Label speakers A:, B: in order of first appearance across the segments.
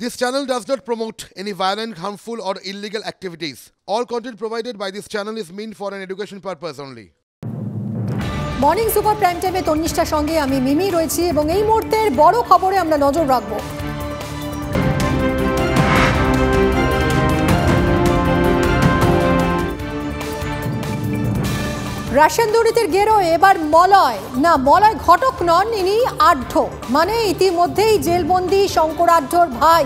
A: This channel does not promote any violent, harmful, or illegal activities. All content provided by this channel is meant for an education purpose only.
B: Morning super prime টাইমে তন্নিষ্ঠার সঙ্গে আমি মিমি রয়েছি এবং এই মুহূর্তের বড় খবরে আমরা নজর রাখবো। রাশিয়ান দুর্নীতির গেরোয় এবার মলয় ঘটক নন, ইনি আঢ্য, মানে ইতিমধ্যেই জেলবন্দি শঙ্কর আঢ্যর ভাই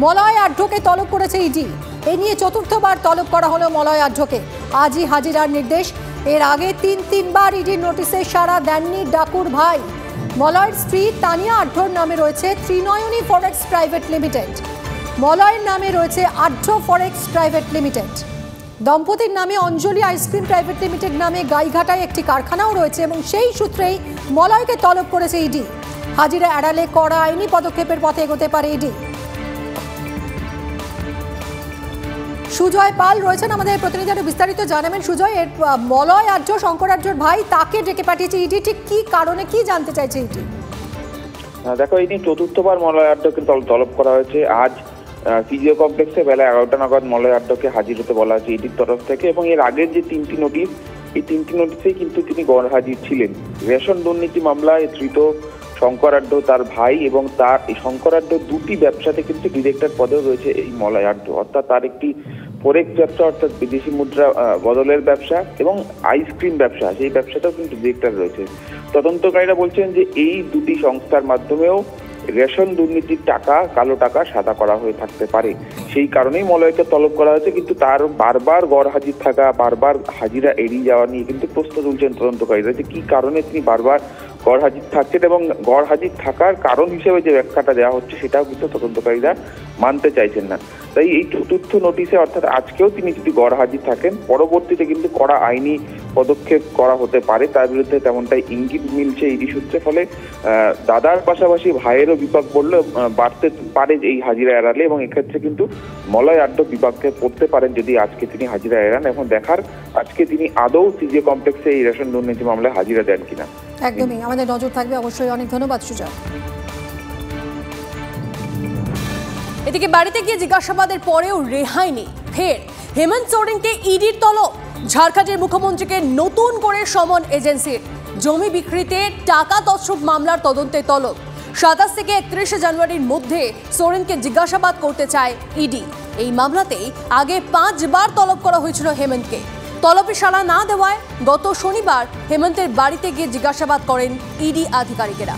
B: মলয় আঢ্যকে তলব করেছে ইডি। এ নিয়ে চতুর্থবার তলব করা হলো মলয় আঢ্যকে। আজই হাজিরার নির্দেশ। এর আগে তিনবার ইডির নোটিশে সাড়া দেননি ডাকুর ভাই। মলয়ের স্ত্রী তানিয়া আঢ্যর নামে রয়েছে ত্রিনয়নী ফরেক্স প্রাইভেট লিমিটেড, মলয়ের নামে রয়েছে আঢ্য ফরেক্স প্রাইভেট লিমিটেড। দম্পতির নামে অঞ্জলি আইসক্রিম প্রাইভেট লিমিটেড নামে গাইঘাটায় একটি কারখানাও রয়েছে এবং সেই সূত্রেই মলয়কে তলব করেছে ইডি। হাজিরা এড়ালে কড়া আইনি পদক্ষেপের পথে এগোতে পারে ইডি। সুজয় পাল রয়েছেন আমাদের প্রতিনিধি, আরো বিস্তারিত জানাবেন। সুজয়, মলয় আঢ্য শঙ্কর আঢ্যর ভাই, তাকে ডেকে পাঠিয়েছে ইডি, ঠিক কি কারণে, কি জানতে চাইছে ইডি?
C: দেখো, এই নিয়ে চতুর্থবার মলয় আঢ্যকে তলব করা হয়েছে। আজ পিজিও কমপ্লেক্সে বেলা 11টা নাগাদ মলয় আঢ্যকে হাজির হতে বলা হয়েছে ইডির তরফ থেকে, এবং এর আগের যে তিনটি নোটিশ, এই তিনটি নোটিশেই কিন্তু তিনি গরহাজির ছিলেন। রেশন দুর্নীতি মামলায় ধৃত শঙ্কর আঢ্য, তার ভাই, এবং তার এই শঙ্কর আঢ্য দুটি ব্যবসাতে কিন্তু ডিরেক্টর পদেও রয়েছে এই মলয় আঢ্য, অর্থাৎ তার একটি ফরেক্স ব্যবসা অর্থাৎ বিদেশি মুদ্রা বদলের ব্যবসা এবং আইসক্রিম ব্যবসা, সেই ব্যবসাটাও কিন্তু ডিরেক্টর রয়েছে। তদন্তকারীরা বলছেন যে এই দুটি সংস্থার মাধ্যমেও রেশন দুর্নীতির টাকা, কালো টাকা সাদা করা হয়ে থাকতে পারে। সেই কারণেই মলয়কে তলব করা হয়েছে, কিন্তু তার বারবার গড় হাজির থাকা, বারবার হাজিরা এড়িয়ে যাওয়া নিয়ে কিন্তু প্রশ্ন তুলছেন তদন্তকারীরা যে কি কারণে তিনি বারবার গড় হাজির থাকছেন, এবং গড় হাজির থাকার কারণ হিসেবে যে ব্যাখ্যাটা দেওয়া হচ্ছে সেটাও কিন্তু তদন্তকারীরা মানতে চাইছেন না। তাই এই চতুর্থ নোটিশে, অর্থাৎ আজকেও তিনি যদি গড় হাজির থাকেন, পরবর্তীতে কিন্তু কড়া আইনি পদক্ষেপ করা হতে পারে, তার বিরুদ্ধে তেমনটাই ইঙ্গিত মিলছে ইডি সূত্রে। ফলে দাদার পাশাপাশি ভাইয়েরও বিপাক বাড়তে পারে এই হাজিরা এড়ালে, এবং এক্ষেত্রে কিন্তু মলয় আঢ্য বিপাকে পড়তে পারেন যদি আজকে তিনি হাজিরা এড়ান। এখন দেখার আজকে তিনি আদৌ সিজিও কমপ্লেক্সে এই রেশন দুর্নীতি মামলায় হাজিরা দেন কিনা।
B: একদমই, আমাদের নজর থাকবে অবশ্যই। অনেক ধন্যবাদ সুজয়। এদিকে বাড়িতে গিয়ে জিজ্ঞাসাবাদের পরেও রেহাই নেই, ফের হেমন্ত সোরেনকে ইডির তলব। ঝাড়খণ্ডের মুখ্যমন্ত্রীকে নতুন করে সমন এজেন্সির। জমি বিক্রিতে টাকা তছরূপ মামলার তদন্তে তলব। 27 থেকে 31 জানুয়ারির মধ্যে সোরেনকে জিজ্ঞাসাবাদ করতে চায় ইডি। এই মামলাতেই আগে 5 বার তলব করা হয়েছিল হেমন্তকে। তলবে সাড়া না দেওয়ায় গত শনিবার হেমন্তের বাড়িতে গিয়ে জিজ্ঞাসাবাদ করেন ইডি আধিকারিকেরা।